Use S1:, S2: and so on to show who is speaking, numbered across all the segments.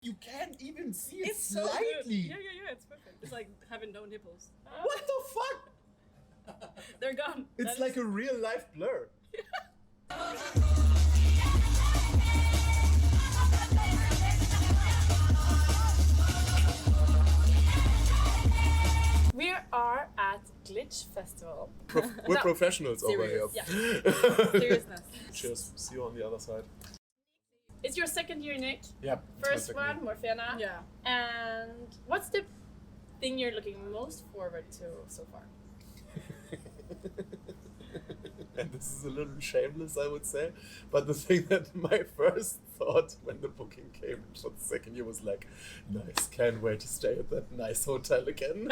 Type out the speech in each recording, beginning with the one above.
S1: You can't even see it
S2: It's so
S1: slightly.
S2: good. Yeah, it's perfect. It's like having no nipples.
S1: What the fuck?
S2: They're gone.
S1: It's like a real life blur.
S2: We are at Glitch Festival.
S1: We're professionals over here.
S2: Yeah. Seriousness.
S1: Cheers. See you on the other side.
S2: It's your second year, Nick.
S1: Yeah.
S2: First one, Morphéna.
S3: Yeah.
S2: And what's the thing you're looking most forward to so far?
S1: And this is a little shameless, I would say, but the thing that my first thought when the booking came for the second year was like, nice, can't wait to stay at that nice hotel again.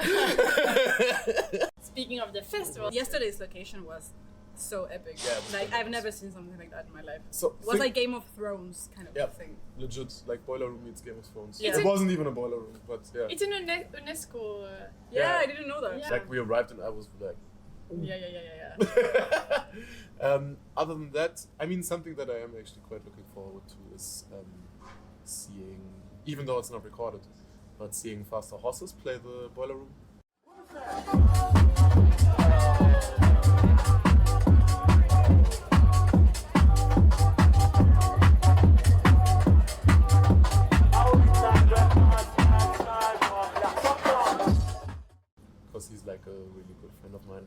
S2: Speaking of the festival,
S3: Yesterday's location was so epic.
S1: Yeah, it was
S3: like
S1: nice.
S3: I've never seen something like that in my life.
S1: So
S3: It was like Game of Thrones kind of thing.
S1: legit, like Boiler Room meets Game of Thrones.
S3: Yeah.
S1: It wasn't even a boiler room, but yeah.
S2: it's an UNESCO.
S3: Yeah, I didn't know that.
S2: Yeah.
S1: Like we arrived and I was like,
S2: Yeah.
S1: other than that, I mean, something that I am actually quite looking forward to is seeing, even though it's not recorded, but seeing Faster Horses play the Boiler Room. Because he's like a really good friend of mine,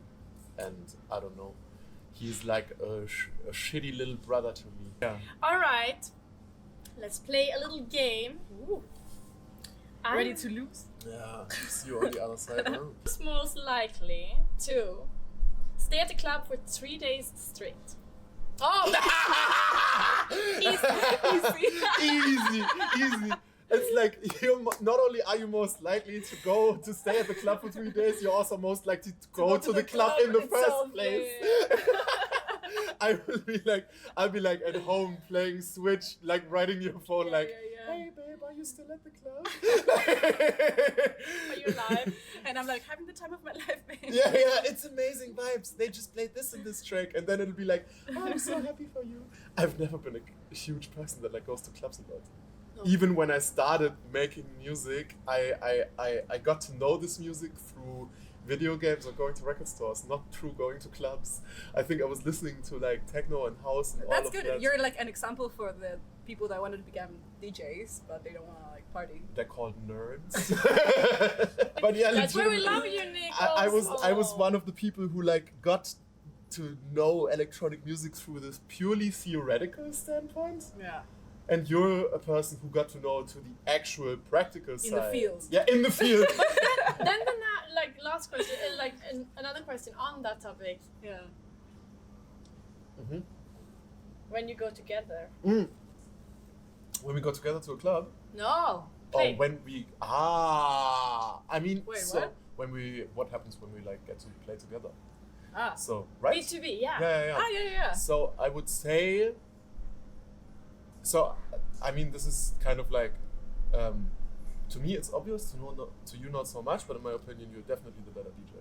S1: and I don't know, he's like a shitty little brother to me. Yeah.
S2: All right, let's play a little game.
S3: Ooh. Ready to lose?
S1: Yeah. See you on the other side. Huh?
S2: Who's most likely to stay at the club for 3 days straight? Oh,
S1: Easy. It's like not only are you most likely to go to stay at the club for 3 days, you're also most likely to go to the club in the first place. I'll be like at home playing Switch, like writing your phone,
S2: Yeah,
S1: like,
S2: yeah.
S1: hey babe, are you still at the club?
S2: Are you alive?
S3: And I'm like having the time of my life, babe.
S1: Yeah, it's amazing vibes. They just played this in this track, and then it'll be like, oh, I'm so happy for you. I've never been a huge person that like goes to clubs a lot.
S2: No.
S1: Even when I started making music, I got to know this music through video games or going to record stores, not through going to clubs. I think I was listening to like techno and house and all
S3: That's
S1: of
S3: good.
S1: that.
S3: You're like an example for the people that wanted to become DJs, but they don't want to like party.
S1: They're called nerds. But yeah,
S2: That's why we
S1: legitimately,
S2: love you, Nick.
S1: I was
S2: also.
S1: one of the people who like got to know electronic music through this purely theoretical standpoint.
S3: Yeah.
S1: And you're a person who got to know to the actual practical side.
S3: In the field.
S1: Yeah, in the field.
S2: Then like last question, another question on that topic.
S3: Yeah.
S1: Mm-hmm.
S2: When you go together.
S1: When we go together to a club.
S2: No.
S1: Or
S2: Play.
S1: when we I mean,
S3: Wait,
S1: so
S3: what?
S1: what happens when we like get to play together?
S3: Ah.
S1: So right?
S2: B2B, yeah.
S1: Yeah.
S3: Ah, yeah.
S1: So I would say. So I mean, this is kind of like, to me it's obvious, to you not so much, but in my opinion, you're definitely the better DJ.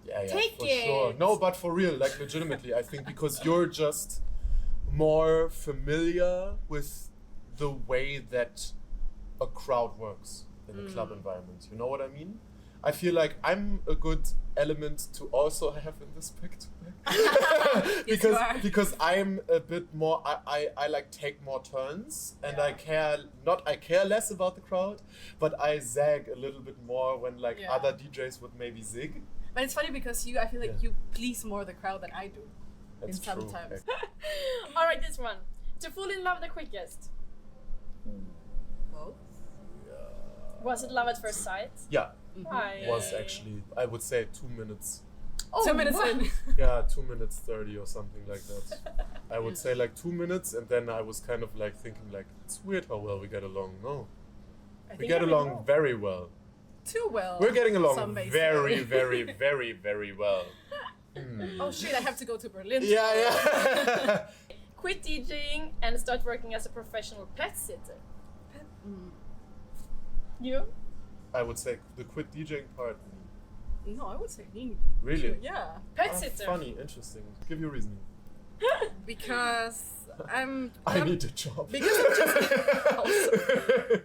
S1: Yeah,
S2: Take
S1: for
S2: it.
S1: sure. No, but for real, like legitimately, I think because you're just more familiar with the way that a crowd works in a club environment. You know what I mean? I feel like I'm a good element to also have in this back-to-back.
S3: Yes, you are.
S1: because I'm a bit more, I like take more turns, and I care less about the crowd, but I zag a little bit more when like
S3: Yeah.
S1: other DJs would maybe zig.
S3: But it's funny because I feel like
S1: Yeah.
S3: you please more the crowd than I do.
S1: That's
S3: in some
S1: true.
S3: times.
S2: All right, this one. To fall in love the quickest.
S3: Well,
S2: Was it love at first sight?
S1: Yeah,
S2: Why?
S1: was actually, I would say 2 minutes.
S2: Oh,
S3: 2 minutes
S2: wow.
S3: in.
S1: Yeah, 2 minutes 30 or something like that. I would say like 2 minutes, and then I was kind of like thinking like, it's weird how well we get along. No,
S2: I
S1: we
S2: think
S1: get
S2: I
S1: along
S2: know.
S1: very well.
S3: Too well.
S1: We're getting along
S3: some may
S1: very,
S3: say.
S1: very well.
S3: Oh shit! I have to go to Berlin.
S1: Yeah.
S2: Quit DJing and start working as a professional pet sitter. You?
S1: I would say the quit DJing part.
S3: No, I would say me.
S1: Really?
S3: Yeah.
S2: Pet sitter.
S1: Funny, interesting. Give your reasoning.
S3: Because
S1: I need a job.
S3: Because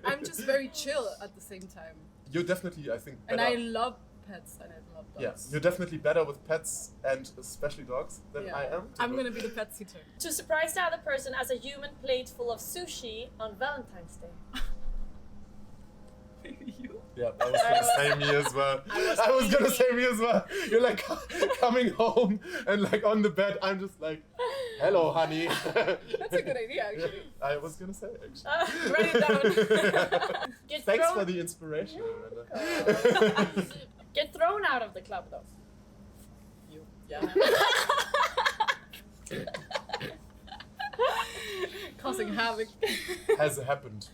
S3: I'm just very chill at the same time.
S1: You're definitely, I think, better.
S3: And I love pets and I love dogs.
S1: Yeah, you're definitely better with pets and especially dogs than I am.
S3: I'm gonna be the pet sitter.
S2: To surprise the other person as a human plate full of sushi on Valentine's Day.
S3: Maybe you?
S1: Yeah, I was gonna say me as well. I was gonna say me as well. You're like coming home and like on the bed, I'm just like, hello, honey.
S3: That's a good idea, actually.
S1: I was gonna say actually.
S2: Write it down. Get
S1: Thanks
S2: thrown-
S1: for the inspiration, Miranda.
S2: Get thrown out of the club though.
S3: You. Yeah. Causing havoc.
S1: Has happened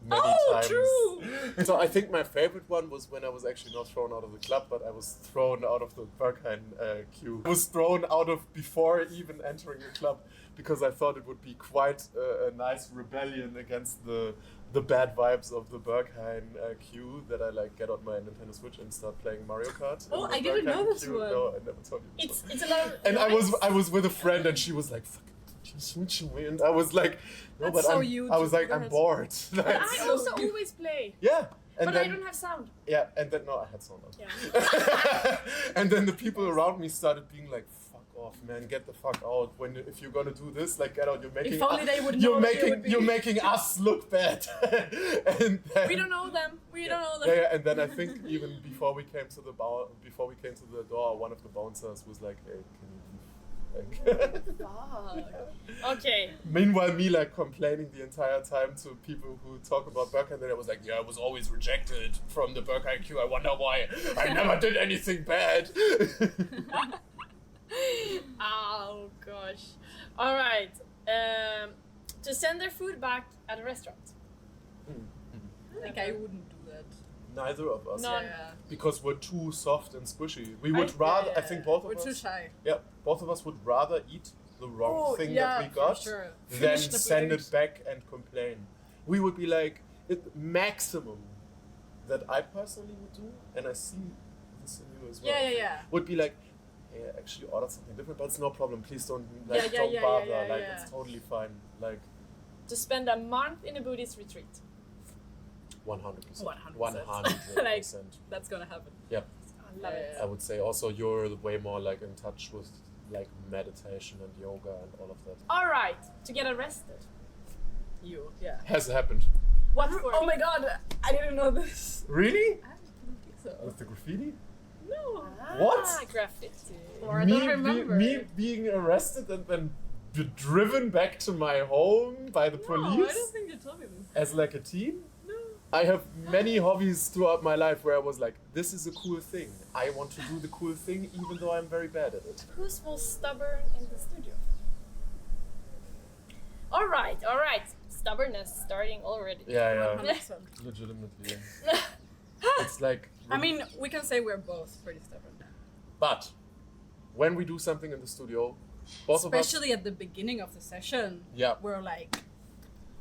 S1: many times.
S2: True.
S1: So I think my favorite one was when I was actually not thrown out of the club, but I was thrown out of the Berghain queue. I was thrown out of before even entering the club because I thought it would be quite a nice rebellion against the bad vibes of the Berghain queue that I like get on my Nintendo Switch and start playing Mario Kart.
S3: Oh,
S1: in the
S3: I didn't know
S1: Berghain
S3: this
S1: queue.
S3: one.
S1: No, I never told you. This
S2: It's a lot of
S1: and
S2: noise.
S1: I was with a friend and she was like, "Fucking switching me," and I was like, "No,
S3: That's
S1: but
S3: so
S1: I was like, I'm
S3: YouTube.
S1: bored."
S2: But I also
S3: you-
S2: always play.
S1: Yeah, and
S2: But
S1: then
S2: I don't have sound.
S1: yeah, and then no, I had sound on.
S2: Yeah.
S1: And then the people around me started being like, "Fuck off, man! Get the fuck out! If you're gonna do this, like get out! You're making
S3: If only they would know that you would be-
S1: you're making us look bad." And then,
S2: We don't know them. We don't know them.
S1: yeah, and then I think even before we came to the door, one of the bouncers was like, "Hey, can you leave?" Like,
S2: Okay.
S1: meanwhile, me like complaining the entire time to people who talk about Berghain, and I was like, "Yeah, I was always rejected from the Berghain queue. I wonder why. I never did anything bad."
S2: Oh gosh. All right. To send their food back at a restaurant.
S3: I think I wouldn't do that.
S1: Neither of us,
S2: No.
S3: Yeah.
S1: because we're too soft and squishy. We would rather. I think both of
S3: We're
S1: us.
S3: too shy.
S1: Yeah, both of us would rather eat the wrong thing
S3: yeah,
S1: that we
S3: for
S1: got
S3: sure.
S1: than
S3: Finish the
S1: send
S3: plate.
S1: it back and complain. We would be like, it maximum that I personally would do, and I see this in you as well.
S3: Yeah.
S1: Would be like, hey, I actually ordered something different, but it's no problem. Please don't
S3: Yeah,
S1: bother.
S3: yeah,
S1: like
S3: yeah.
S1: it's totally fine. Like
S2: To spend a month in a Buddhist retreat.
S1: 100%.
S3: 100%.
S1: 100%.
S3: That's gonna happen.
S1: Yeah,
S2: I love it.
S1: I would say also you're way more like in touch with like meditation and yoga and all of that.
S2: All right. To get arrested.
S3: You. Yeah.
S1: Has happened.
S2: What for?
S3: Oh my god, I didn't know this.
S1: Really?
S3: I don't think so.
S1: With the graffiti?
S3: No.
S1: What?
S2: Graffiti.
S3: Or I don't remember.
S1: Me being arrested and then driven back to my home by the
S3: No,
S1: police
S3: I don't think you told me this.
S1: as like a teen?
S3: No.
S1: I have many hobbies throughout my life where I was like, this is a cool thing. I want to do the cool thing even though I'm very bad at it.
S2: Who's most stubborn in the studio? All right. Stubbornness starting already.
S1: Yeah,
S3: 100%.
S1: legitimately. It's like...
S3: I mean, we can say we're both pretty stubborn.
S1: But when we do something in the studio, both of us...
S3: Especially at the beginning of the session.
S1: Yeah.
S3: We're like,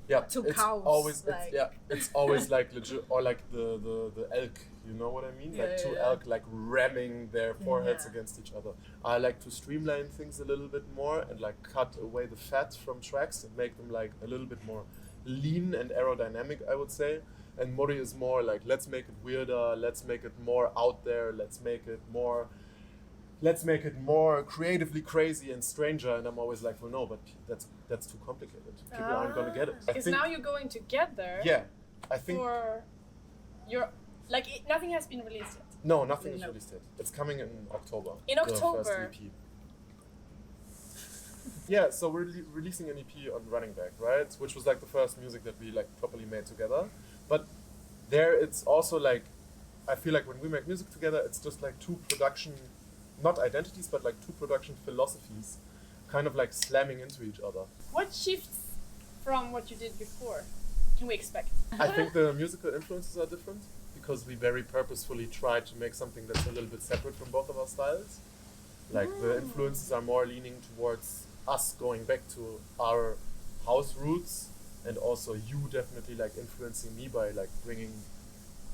S1: Yeah,
S3: to
S1: it's
S3: cows,
S1: always
S3: like-
S1: it's always like legit, or like the elk, you know what I mean?
S3: Yeah,
S1: like two
S3: yeah.
S1: elk like ramming their foreheads
S3: Yeah.
S1: against each other. I like to streamline things a little bit more and like cut away the fat from tracks and make them like a little bit more lean and aerodynamic, I would say. And Mori is more like, let's make it weirder, let's make it more out there, let's make it more creatively crazy and stranger. And I'm always like, well, no, but that's too complicated. People aren't gonna get it. I
S2: Because
S1: think-
S2: now you're going together.
S1: yeah, I think
S2: For your nothing has been released yet.
S1: no, nothing is
S3: No.
S1: released yet. It's coming in October.
S2: In
S1: the
S2: October.
S1: first EP. Yeah, so we're releasing an EP on Running Back, right? Which was like the first music that we like properly made together. But there, it's also like, I feel like when we make music together, it's just like two production, not identities, but like two production philosophies, kind of like slamming into each other.
S2: What shifts from what you did before can we expect?
S1: I think the musical influences are different because we very purposefully try to make something that's a little bit separate from both of our styles. Like the influences are more leaning towards us going back to our house roots, and also you definitely like influencing me by like bringing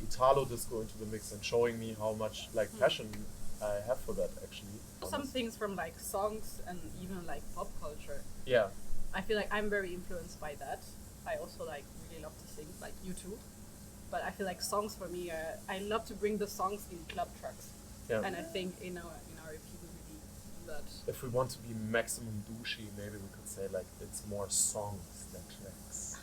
S1: Italo disco into the mix and showing me how much like passion I have for that actually.
S3: some things from like songs and even like pop culture.
S1: Yeah.
S3: I feel like I'm very influenced by that. I also like really love to sing, like you too. But I feel like songs for me are, I love to bring the songs in club tracks.
S1: Yeah.
S3: And I think in our EP we really do that.
S1: If we want to be maximum douchey, maybe we could say like it's more songs than tracks.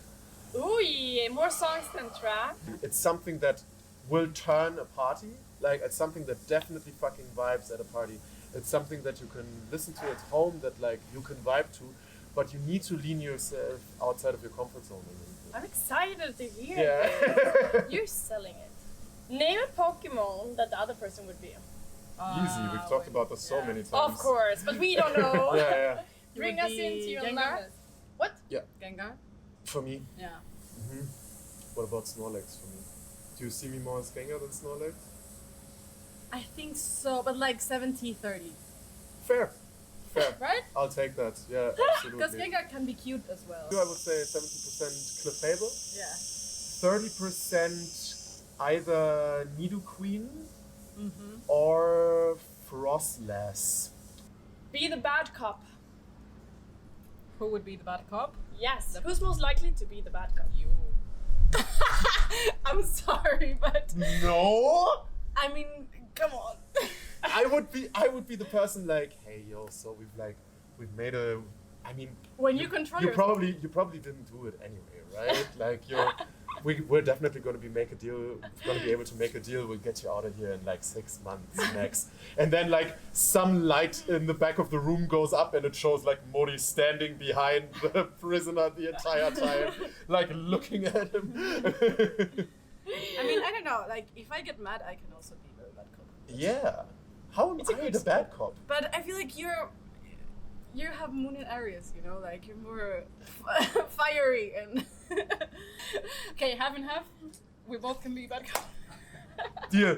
S2: Ooh, yeah, more songs than tracks.
S1: It's something that will turn a party. Like it's something that definitely fucking vibes at a party. It's something that you can listen to at home, that like you can vibe to, but you need to lean yourself outside of your comfort zone a little bit.
S2: I'm excited to hear
S1: Yeah.
S2: this. You're selling it. Name a Pokemon that the other person would be.
S1: Easy, we've talked about this so many times.
S2: Of course, but we don't know.
S1: Yeah.
S2: Bring us into your
S3: Gengar.
S2: life. What?
S3: Gengar?
S1: For me.
S3: Yeah.
S1: What about Snorlax for me? Do you see me more as Gengar than Snorlax?
S3: I think so, but like 70-30.
S1: Fair.
S2: Right?
S1: I'll take that. Yeah, absolutely.
S3: Because Gengar can be cute as well.
S1: I would say 70% Clefable,
S3: Yeah.
S1: 30% either Nidoqueen or Frostless.
S2: Be the bad cop.
S3: Who would be the bad cop?
S2: Yes. Who's most likely to be the bad cop?
S3: You. I'm sorry, but
S1: No!
S3: I mean, come on.
S1: I would be the person like, hey yo, so we've made a, I mean,
S3: When you control
S1: you
S3: yourself.
S1: probably didn't do it anyway, right? Like we're definitely going to be able to make a deal. We'll get you out of here in like 6 months max. And then like some light in the back of the room goes up and it shows like Mori standing behind the prisoner the entire time, like looking at him.
S3: I mean, I don't know. Like, if I get mad, I can also be very bad cop.
S1: Yeah. How am I the bad cop?
S3: But I feel like you have Moon in Aries, you know, like you're more fiery and. Okay, half and half. We both can be bad cop.
S1: Deal.